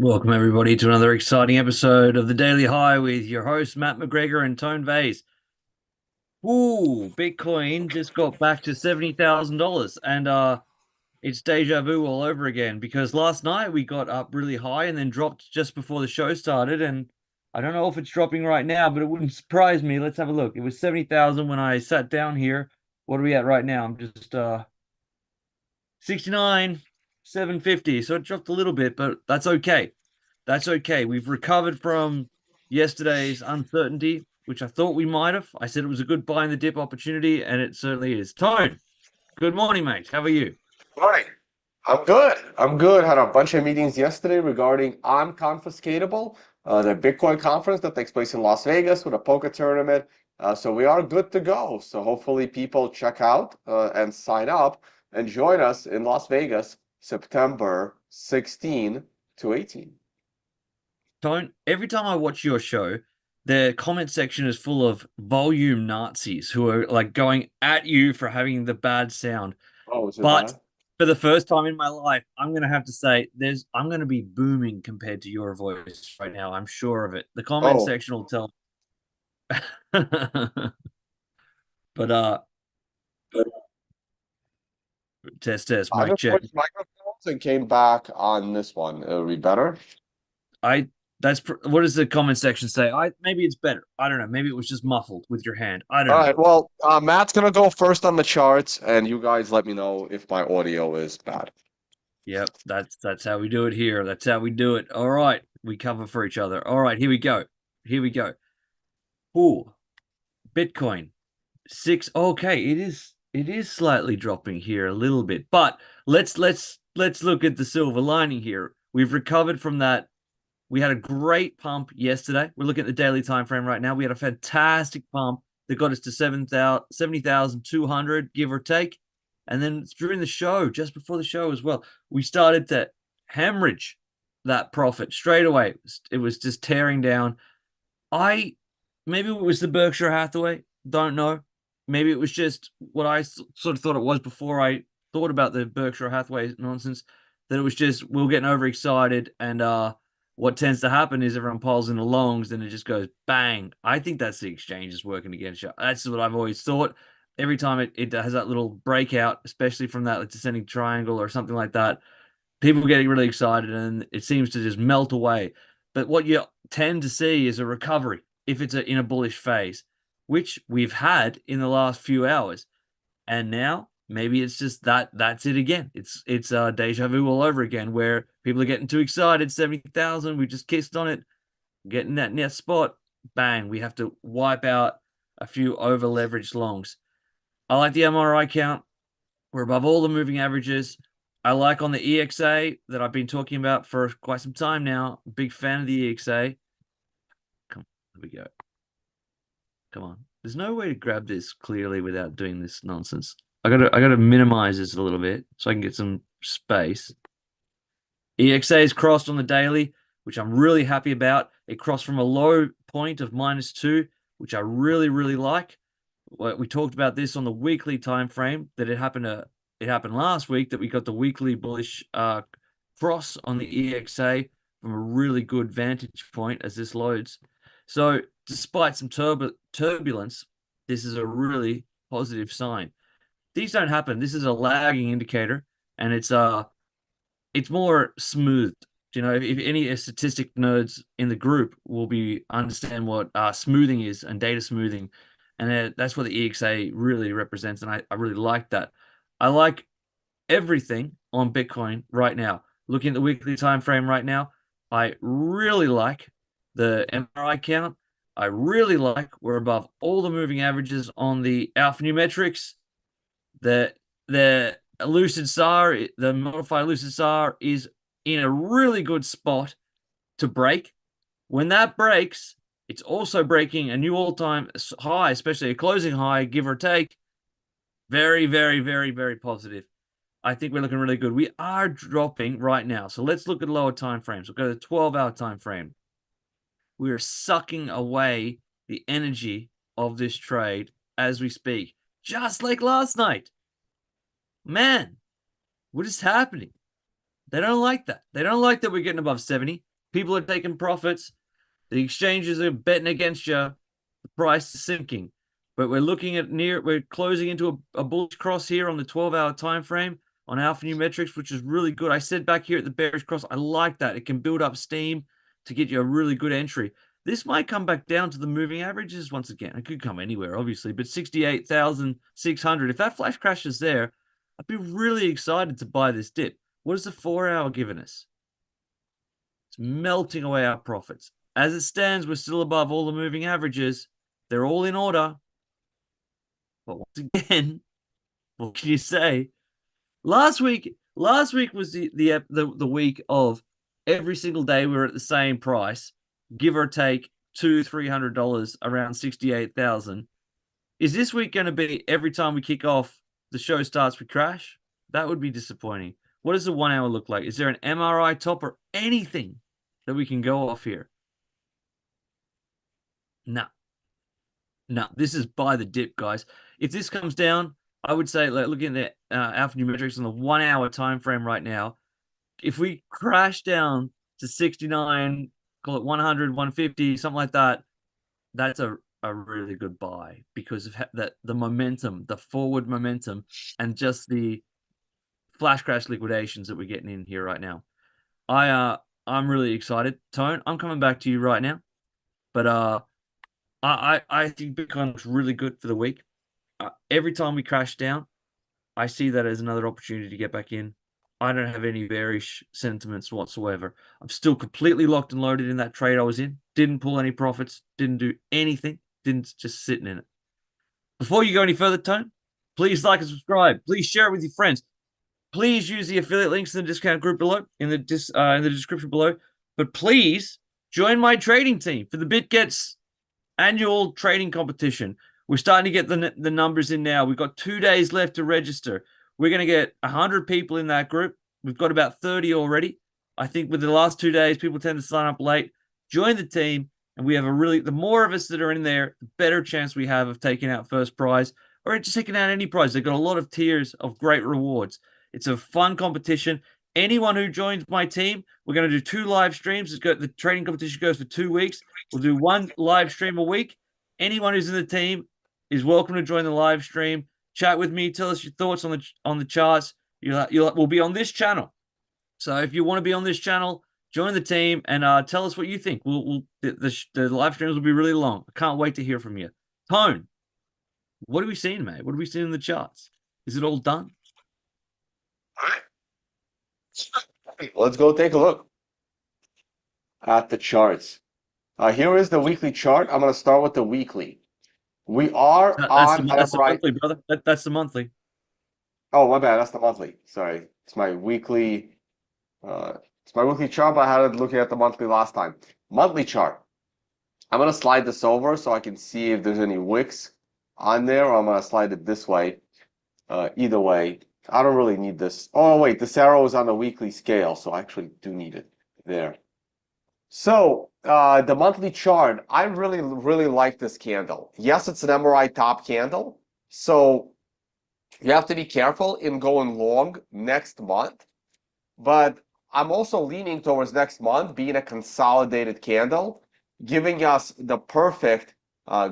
Welcome, everybody, to another exciting episode of the Daily High with your host, Matt McGregor and Tone Vase. Ooh, Bitcoin just got back to $70,000 and it's deja vu all over again because last night we got up really high and then dropped just before the show started. And I don't know if it's dropping right now, but it wouldn't surprise me. Let's have a look. It was 70,000 when I sat down here. What are we at right now? I'm just 69, 750. So it dropped a little bit, but that's okay. That's okay. We've recovered from yesterday's uncertainty, which I thought we might have. I said it was a good buy in the dip opportunity, and it certainly is. Tone, good morning, mate. How are you? Morning. I'm good. I'm good. Had a bunch of meetings yesterday regarding unconfiscatable, the Bitcoin conference that takes place in Las Vegas with a poker tournament. So we are good to go. So hopefully people check out and sign up and join us in Las Vegas, September 16 to 18. Tone, every time I watch your show, the comment section is full of volume Nazis who are like going at you for having the bad sound. Oh, is it But bad? for the first time in my life, I'm gonna have to say I'm gonna be booming compared to your voice right now. I'm sure of it. The comment Oh, section will tell. But test, I mic just check. switched microphones and came back on this one. It'll be better. I what does the comment section say? I maybe it's better. I don't know. Maybe it was just muffled with your hand. I All don't know. right. Well, Matt's gonna go first on the charts, and you guys let me know if my audio is bad. Yep, that's how we do it here. That's how we do it. All right, we cover for each other. All right, here we go. Here we go. Ooh, Bitcoin six. Okay, it is slightly dropping here a little bit, but let's look at the silver lining here. We've recovered from that. We had a great pump yesterday. We're looking at the daily time frame right now. We had a fantastic pump that got us to 70,200, give or take. And then during the show, just before the show as well, we started to hemorrhage that profit straight away. It was just tearing down. I maybe it was the Berkshire Hathaway, don't know. Maybe it was just what I sort of thought it was before I thought about the Berkshire Hathaway nonsense. That it was just we are getting overexcited, and what tends to happen is everyone piles in the longs, and it just goes bang. I think that's the exchange is working against you. That's what I've always thought. Every time it has that little breakout, especially from that like, descending triangle or something like that, people getting really excited and it seems to just melt away. But what you tend to see is a recovery if it's in a bullish phase, which we've had in the last few hours. And now maybe it's just that's it again. It's deja vu all over again where people are getting too excited. 70,000, we just kissed on it, getting that net spot, bang, we have to wipe out a few over leveraged longs. I like the MRI count. We're above all the moving averages. I like on the EXA that I've been talking about for quite some time now. Big fan of the EXA. Come on, here we go. Come on. There's no way to grab this clearly without doing this nonsense. I gotta minimize this a little bit so I can get some space. EXA is crossed on the daily, which I'm really happy about. It crossed from a low point of -2, which I really like. We talked about this on the weekly time frame that it happened last week that we got the weekly bullish cross on the EXA from a really good vantage point as this loads. So despite some turbulence, this is a really positive sign. These don't happen. This is a lagging indicator, and it's more smooth. You know, if any statistic nerds in the group will be understand what smoothing is and data smoothing, and that's what the EXA really represents, and I really like that. I like everything on Bitcoin right now. Looking at the weekly time frame right now, I really like the MRI count. I really like we're above all the moving averages on the alpha numerics. The Lucid SAR, the modified Lucid SAR is in a really good spot to break. When that breaks, it's also breaking a new all-time high, especially a closing high, give or take. Very positive. I think we're looking really good. We are dropping right now. So let's look at lower time frames. We'll go to the 12-hour time frame. We are sucking away the energy of this trade as we speak, just like last night. Man, what is happening? They don't like that. They don't like that we're getting above 70. People are taking profits. The exchanges are betting against you. The price is sinking. But we're closing into a bullish cross here on the 12-hour time frame on Alpha Numerics, which is really good. I said back here at the bearish cross, I like that. It can build up steam to get you a really good entry. This might come back down to the moving averages once again. It could come anywhere, obviously, but 68,600. If that flash crash is there, I'd be really excited to buy this dip. What is the 4-hour giving us? It's melting away our profits. As it stands, we're still above all the moving averages. They're all in order. But once again, what can you say? Last week was the week of every single day we were at the same price, give or take $200-300, around 68,000. Is this week going to be every time we kick off, the show starts, we crash? That would be disappointing. What does the 1 hour look like? Is there an MRI top or anything that we can go off here? No. No, this is buy the dip, guys. If this comes down, I would say, like, looking at the Alpha Numerics on the 1 hour time frame right now, if we crash down to 69, call it 100, 150, something like that, that's a really good buy because of that the momentum, the forward momentum, and just the flash crash liquidations that we're getting in here right now. I'm really excited. Tone, I'm coming back to you right now, but I think Bitcoin looks really good for the week. Every time we crash down, I see that as another opportunity to get back in. I don't have any bearish sentiments whatsoever. I'm still completely locked and loaded in that trade I was in. Didn't pull any profits. Didn't do anything. Didn't just sitting in it. Before you go any further, Tone, please like and subscribe. Please share it with your friends. Please use the affiliate links in the discount group below, in the description below. But please join my trading team for the BitGets annual trading competition. We're starting to get the numbers in now. We've got 2 days left to register. We're going to get 100 people in that group. We've got about 30 already. I think with the last 2 days, people tend to sign up late. Join the team, and we have the more of us that are in there, the better chance we have of taking out first prize or just taking out any prize. They've got a lot of tiers of great rewards. It's a fun competition. Anyone who joins my team, we're going to do 2 live streams. The trading competition goes for 2 weeks. We'll do 1 live stream a week. Anyone who's in the team is welcome to join the live stream. Chat with me. Tell us your thoughts on the charts. We'll be on this channel. So if you want to be on this channel, join the team and tell us what you think. The live streams will be really long. I can't wait to hear from you. Tone, what are we seeing, mate? What are we seeing in the charts? Is it all done? All right. Let's go take a look at the charts. Here is the weekly chart. I'm going to start with the weekly. We are That's on the monthly, brother. That's the monthly. Oh, my bad. That's the monthly. Sorry. It's my weekly. It's my weekly chart, but I had it looking at the monthly last time. Monthly chart. I'm going to slide this over so I can see if there's any wicks on there, or I'm going to slide it this way. Either way, I don't really need this. Oh, wait. This arrow is on the weekly scale, so I actually do need it there. So the monthly chart, I really, really like this candle. Yes, it's an MRI top candle. So you have to be careful in going long next month. But I'm also leaning towards next month being a consolidated candle, giving us the perfect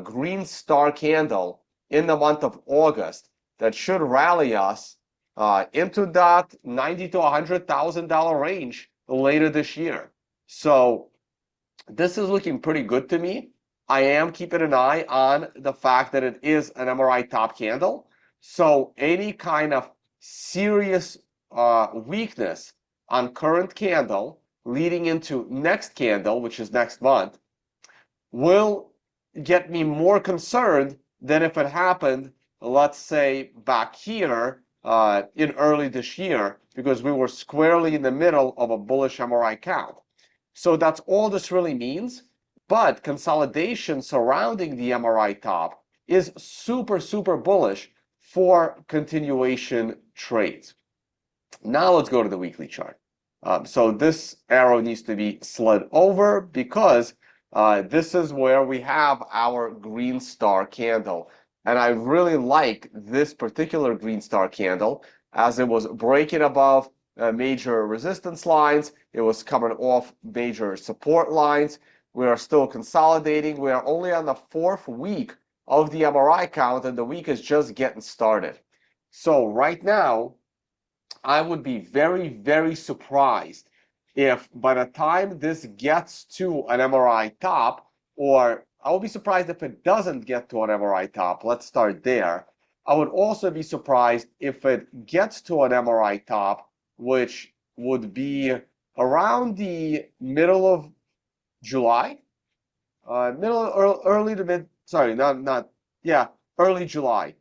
green star candle in the month of August that should rally us into that $90,000 to $100,000 range later this year. So this is looking pretty good to me. I am keeping an eye on the fact that it is an MRI top candle. So any kind of serious weakness on current candle leading into next candle, which is next month, will get me more concerned than if it happened, let's say, back here in early this year, because we were squarely in the middle of a bullish MRI count. So that's all this really means. But consolidation surrounding the MRI top is super, super bullish for continuation trades. Now let's go to the weekly chart. So this arrow needs to be slid over because this is where we have our green star candle. And I really like this particular green star candle as it was breaking above major resistance lines. It was coming off major support lines. We are still consolidating. We are only on the 4th week of the MRI count, and the week is just getting started. So right now, I would be very, very surprised if by the time this gets to an MRI top, or I would be surprised if it doesn't get to an MRI top. Let's start there. I would also be surprised if it gets to an MRI top, which would be around the middle of July, early to mid, sorry, yeah, early July.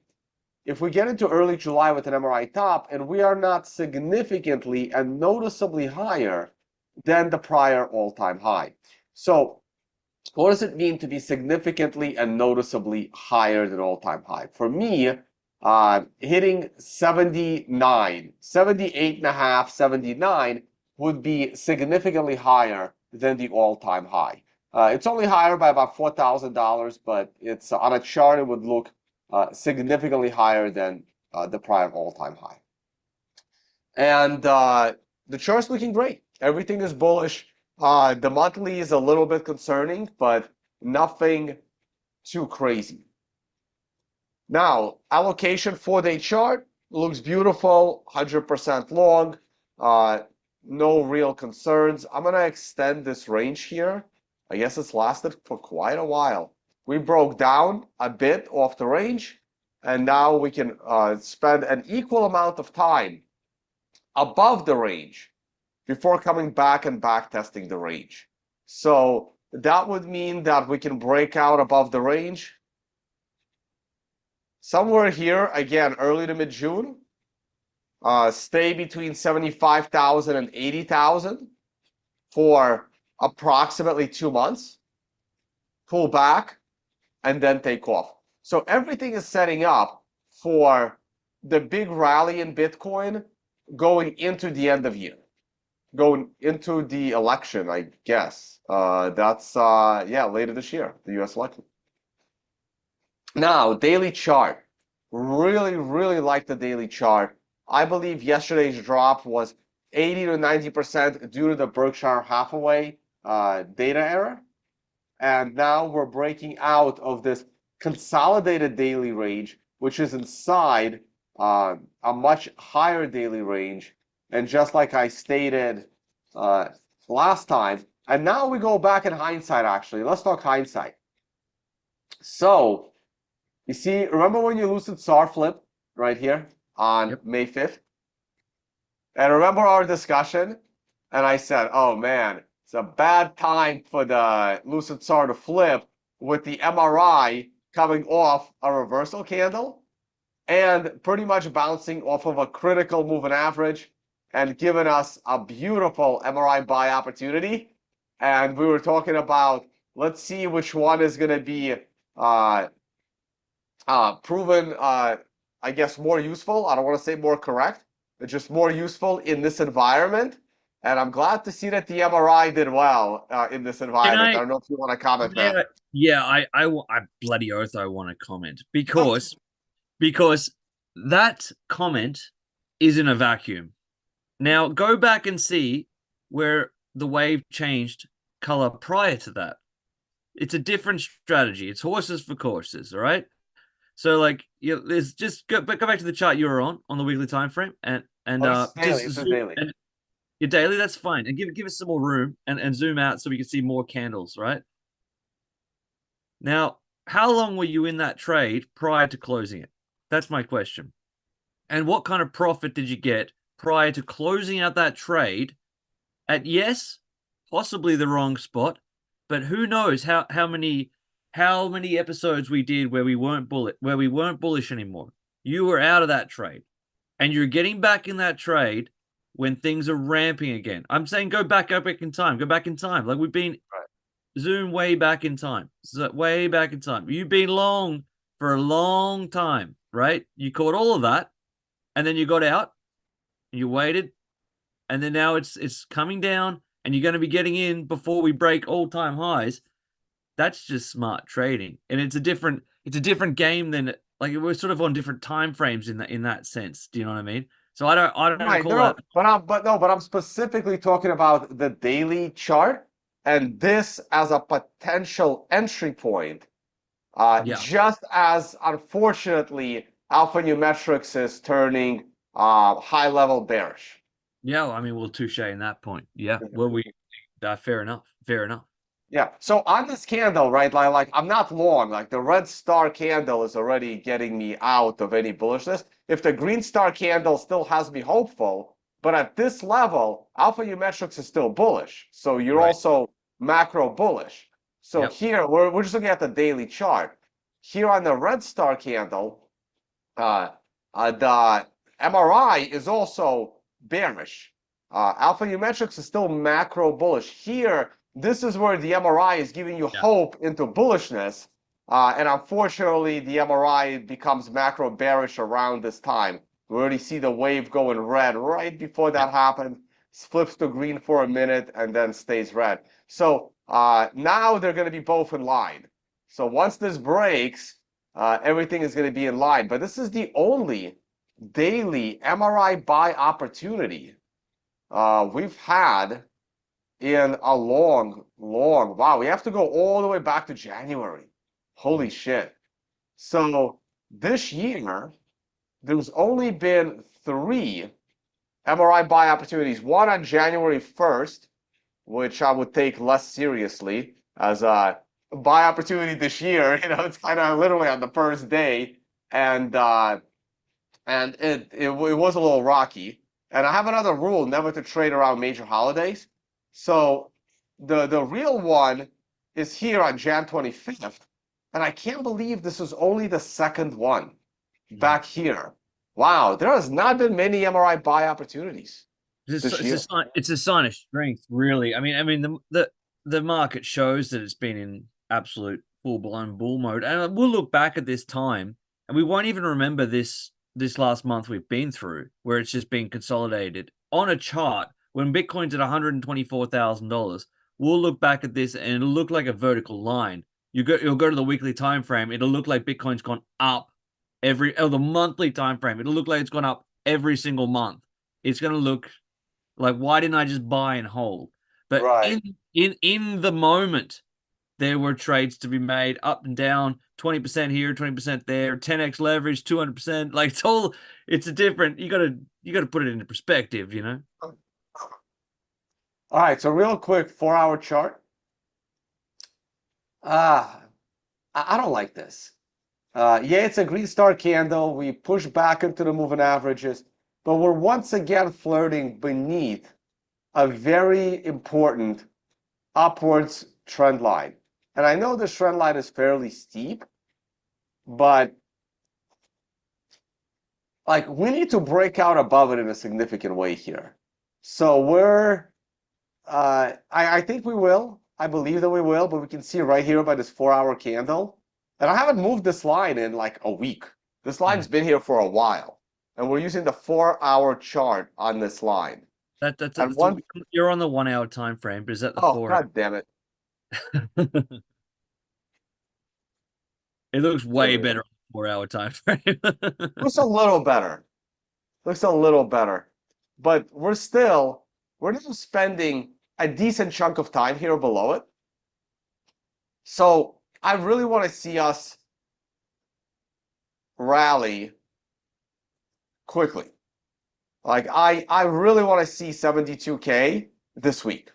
If we get into early July with an MRI top and we are not significantly and noticeably higher than the prior all-time high. So what does it mean to be significantly and noticeably higher than all-time high? For me, hitting 79, 78 and a half, 79 would be significantly higher than the all-time high. It's only higher by about $4,000, but it's on a chart, it would look significantly higher than the prior all-time high. And the chart's looking great. Everything is bullish. The monthly is a little bit concerning, but nothing too crazy. Now, allocation 4-day chart looks beautiful, 100% long, no real concerns. I'm going to extend this range here. I guess it's lasted for quite a while. We broke down a bit off the range, and now we can spend an equal amount of time above the range before coming back and back testing the range. So that would mean that we can break out above the range somewhere here, again, early to mid-June, stay between 75,000 and 80,000 for approximately 2 months, pull back, and then take off. So everything is setting up for the big rally in Bitcoin going into the end of year, going into the election, I guess. That's, yeah, later this year, the US election. Now, daily chart. Really, really like the daily chart. I believe yesterday's drop was 80 to 90% due to the Berkshire Hathaway data error. And now we're breaking out of this consolidated daily range, which is inside a much higher daily range. And just like I stated last time, and now we go back in hindsight, actually. Let's talk hindsight. So, you see, remember when you Lucid SAR flip right here on May 5th? And remember our discussion? And I said, oh man, it's a bad time for the Lucid SAR to flip with the MRI coming off a reversal candle and pretty much bouncing off of a critical moving average and giving us a beautiful MRI buy opportunity. And we were talking about, let's see which one is going to be proven, I guess, more useful. I don't want to say more correct, but just more useful in this environment. And I'm glad to see that the MRI did well in this environment. I don't know if you want to comment, Matt. Yeah, I bloody oath I want to comment because that comment is in a vacuum. Now go back and see where the wave changed color prior to that. It's a different strategy. It's horses for courses, all right? So like, let's just go back to the chart you were on the weekly time frame and It's daily. It's daily. And your daily, that's fine. And give us some more room and zoom out so we can see more candles, right? Now, how long were you in that trade prior to closing it? That's my question. And what kind of profit did you get prior to closing out that trade at, yes, possibly the wrong spot, but who knows how many episodes we did where we weren't bullish anymore. You were out of that trade and you're getting back in that trade when things are ramping again. I'm saying go back in time. Like we've been zoom way back in time. Way back in time. You've been long for a long time, right? You caught all of that and then you got out and you waited and then now it's coming down and you're going to be getting in before we break all-time highs. That's just smart trading. And it's a different game than, like, we're sort of on different time frames in that sense. Do you know what I mean? So I don't Right, call that. no, but I'm specifically talking about the daily chart and this as a potential entry point. Yeah. Just as unfortunately, Alpha Numerics is turning high level bearish. Yeah, I mean, we'll touche in that point. Yeah. Well, fair enough. Fair enough. Yeah. So on this candle, right, like I'm not long. Like the red star candle is already getting me out of any bullishness. If the green star candle still has me hopeful, but at this level, Alpha Numerics is still bullish. So you're Right. also macro bullish. So Yep. here we're just looking at the daily chart. Here on the red star candle, uh, the MRI is also bearish. Alpha Numerics is still macro bullish. Here, this is where the MRI is giving you Yeah. hope into bullishness. And unfortunately, the MRI becomes macro bearish around this time. We already see the wave going red right before Yeah. that happened, flips to green for a minute, and then stays red. So now they're going to be both in line. So once this breaks, everything is going to be in line. But this is the only daily MRI buy opportunity we've had in a wow. We have to go all the way back to January. Holy shit. So this year, there's only been three MRI buy opportunities. One on January 1st, which I would take less seriously as a buy opportunity this year. It's kind of literally on the first day, and it was a little rocky. And I have another rule never to trade around major holidays. So the real one is here on Jan 25th, and I can't believe this is only the second one Mm. back here. Wow, there has not been many MRI buy opportunities this It's a year. sign. It's a sign of strength, really. I mean, the market shows that it's been in absolute full blown bull mode, and we'll look back at this time, and we won't even remember this last month we've been through, where it's just been consolidated on a chart when Bitcoin's at $124,000. We'll look back at this, and it'll look like a vertical line. You'll go to the weekly time frame. It'll look like Bitcoin's gone up the monthly time frame. It'll look like it's gone up every single month. It's going to look like, why didn't I just buy and hold? But Right. in the moment, there were trades to be made up and down, 20% here, 20% there, 10x leverage, 200%. Like it's a different. You gotta put it into perspective. All right, so real quick, 4 hour chart. Ah, I don't like this. Yeah, it's a green star candle. We push back into the moving averages, but we're once again flirting beneath a very important upwards trend line. And I know this trend line is fairly steep, but like we need to break out above it in a significant way here. So I think we will. I believe that we will, but we can see right here by this 4 hour candle. And I haven't moved this line in like a week. This line's Mm. been here for a while. And we're using the 4 hour chart on this line. And one, You're on the 1 hour time frame, but is that the oh, 4 hour? God damn it. It looks There way we better go. on the 4 hour time frame. Looks a little better. Looks a little better. But we're still spending a decent chunk of time here below it. So I really want to see us rally quickly. Like I really want to see 72K this week.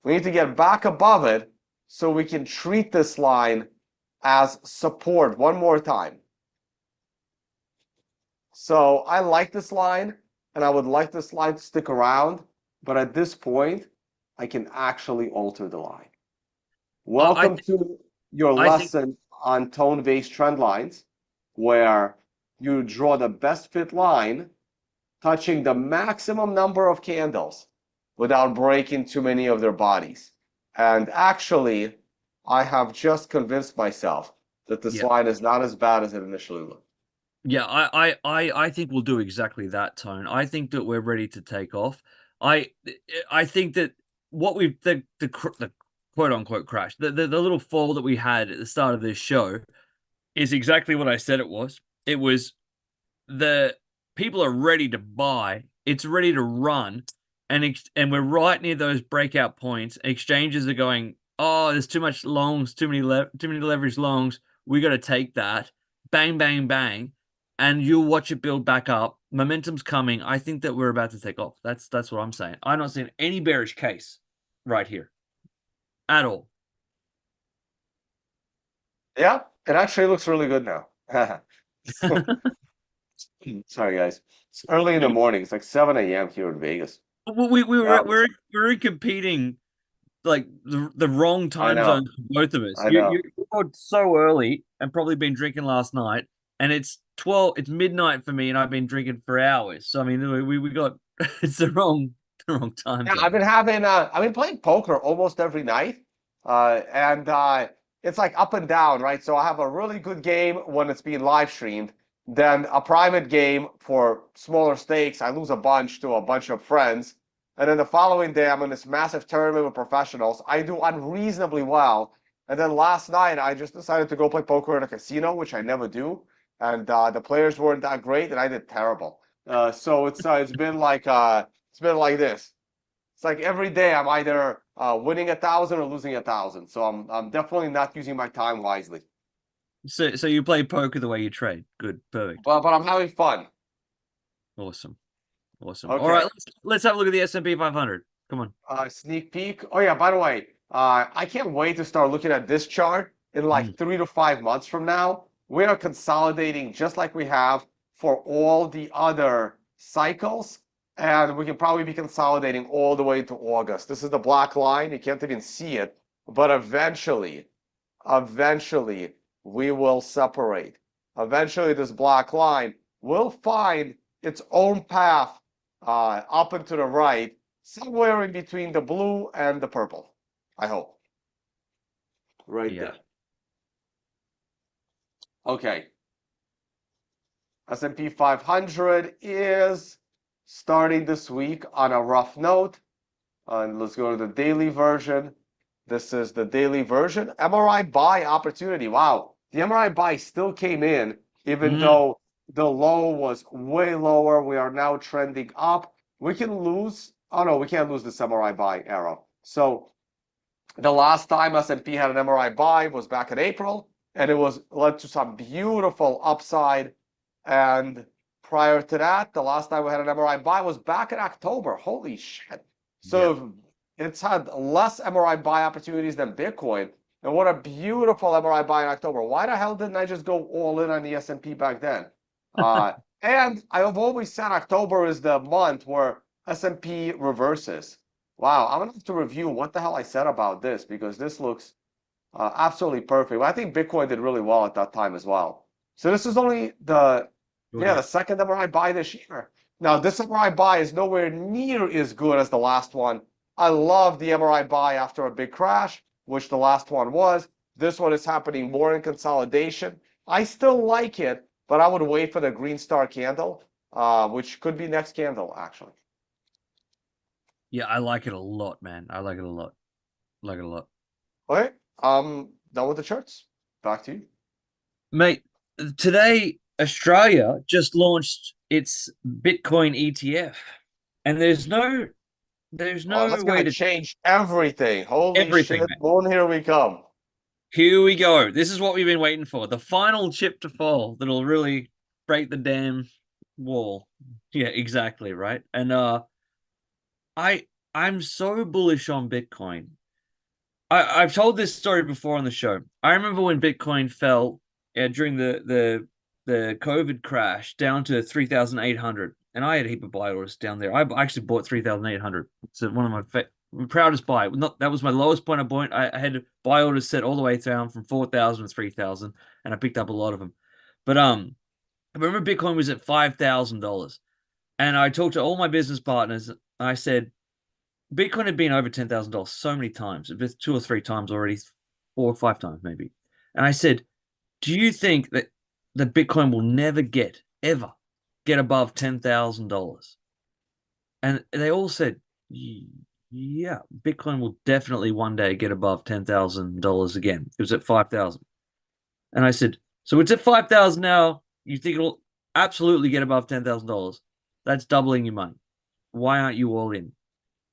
We need to get back above it so we can treat this line as support one more time. So I like this line and I would like this line to stick around, but at this point, I can actually alter the line. I Welcome to your I think lesson on tone-based trend lines, where you draw the best fit line touching the maximum number of candles without breaking too many of their bodies. And actually, I have just convinced myself that this yeah. line is not as bad as it initially looked. Yeah, I think we'll do exactly that, Tone. I think that we're ready to take off. I I think that what we've the quote unquote crash, the little fall that we had at the start of this show is exactly what I said it was. It was the people are ready to buy. It's ready to run, and we're right near those breakout points. Exchanges are going, oh, there's too much longs, too many leverage longs. We got to take that. Bang, bang, bang, and you'll watch it build back up. Momentum's coming. I think that we're about to take off. That's what I'm saying. I'm not seeing any bearish case right here at all. Yeah, it actually looks really good now. Sorry, guys. It's early in the morning. It's like 7 a.m. here in Vegas. We Yeah, we're competing like the wrong I time know. zones for both of us. I know. You're out so early and probably been drinking last night, and it's midnight for me, and I've been drinking for hours. So I mean, we got it's the wrong time Yeah, zone. I've been playing poker almost every night, and it's like up and down, right? So I have a really good game when it's being live streamed, then a private game for smaller stakes. I lose a bunch to a bunch of friends, and then the following day I'm in this massive tournament with professionals. I do unreasonably well, and then last night I just decided to go play poker in a casino, which I never do, and the players weren't that great, and I did terrible. So it's been like this. It's like every day I'm either winning 1,000 or losing 1,000. So I'm definitely not using my time wisely. So you play poker the way you trade. Good, perfect, But I'm having fun. awesome, awesome. All right, Okay. let's have a look at the S&P 500. Come on. Sneak peek. Oh yeah, by the way, I can't wait to start looking at this chart in like Mm. 3 to 5 months from now. We are consolidating just like we have for all the other cycles, and we can probably be consolidating all the way to August. This is the black line. You can't even see it, but eventually we will separate. Eventually, this black line will find its own path up and to the right, somewhere in between the blue and the purple. I hope. Right Yeah. there. Okay. S&P 500 is starting this week on a rough note. And let's go to the daily version. This is the daily version. MRI buy opportunity. Wow. The MRI buy still came in, even Mm. though the low was way lower. We are now trending up. We can lose. Oh no, we can't lose this MRI buy arrow. So the last time S&P had an MRI buy was back in April, and it was led to some beautiful upside. And prior to that, the last time we had an MRI buy was back in October. Holy shit. Yeah. So it's had less MRI buy opportunities than Bitcoin. And what a beautiful MRI buy in October. Why the hell didn't I just go all in on the S&P back then? Uh, and I have always said October is the month where S&P reverses. Wow, I'm gonna have to review what the hell I said about this because this looks absolutely perfect. I think Bitcoin did really well at that time as well. So this is only Sure the did. second MRI buy this year. Now this MRI buy is nowhere near as good as the last one. I love the MRI buy after a big crash, which the last one was. This one is happening more in consolidation. I still like it, but I would wait for the green star candle, which could be next candle actually. Yeah, I like it a lot, man. I like it a lot. Like it a lot. Okay, done with the charts. Back to you. Mate, today Australia just launched its Bitcoin ETF. And there's Oh, that's no way gonna to change everything. Holy everything, shit. man. Moon, here we come. Here we go. This is what we've been waiting for. The final chip to fall that'll really break the damn wall. Yeah, exactly, right? And I I'm so bullish on Bitcoin. I've told this story before on the show. I remember when Bitcoin fell during the COVID crash down to 3,800, and I had a heap of buy orders down there. I actually bought 3,800. It's one of my proudest buy. Not that was my lowest point. I had buy orders set all the way down from 4,000 to 3,000, and I picked up a lot of them. But I remember Bitcoin was at $5,000, and I talked to all my business partners. And I said, Bitcoin had been over $10,000 so many times, two or three times already, 4 or 5 times maybe. And I said, do you think that Bitcoin will never ever get above $10,000? And they all said, yeah, Bitcoin will definitely one day get above $10,000 again. It was at 5,000. And I said, so it's at 5,000 now. You think it'll absolutely get above $10,000. That's doubling your money. Why aren't you all in?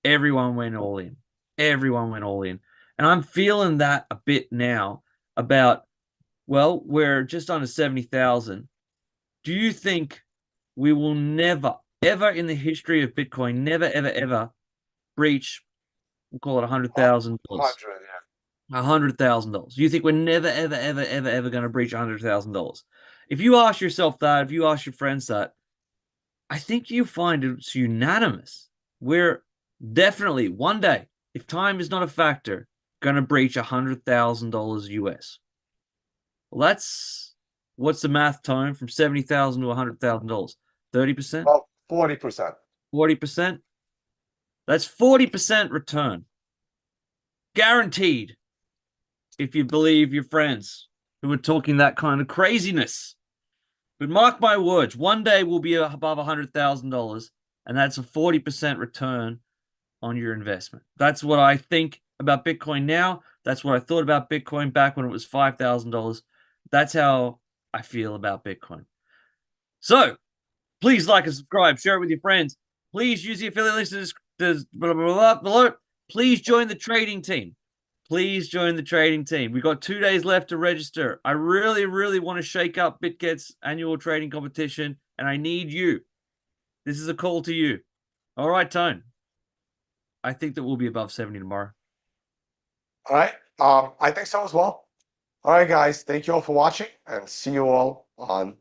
Everyone went all in. Everyone went all in. And I'm feeling that a bit now about, well, we're just under 70,000. Do you think we will never, ever in the history of Bitcoin, never, ever, ever breach, we'll call it $100,000? 100, yeah. $100,000. You think we're never, ever, ever, ever, ever going to breach $100,000? If you ask yourself that, if you ask your friends that, I think you find it's unanimous. We're definitely one day, if time is not a factor, going to breach $100,000 US. Well, that's what's the math, Tone, from 70,000 to $100,000? 30%? Well, 40%. 40%? That's 40% return. Guaranteed, if you believe your friends who are talking that kind of craziness. But mark my words, one day we'll be above $100,000, and that's a 40% return on your investment. That's what I think about Bitcoin now. That's what I thought about Bitcoin back when it was $5,000. That's how I feel about Bitcoin. So please like and subscribe, share it with your friends. Please use the affiliate link below. Please join the trading team. Please join the trading team. We've got 2 days left to register. I really, really want to shake up BitGet's annual trading competition, and I need you. This is a call to you. All right, Tone. I think that we'll be above 70 tomorrow. All right. I think so as well. All right, guys. Thank you all for watching, and see you all on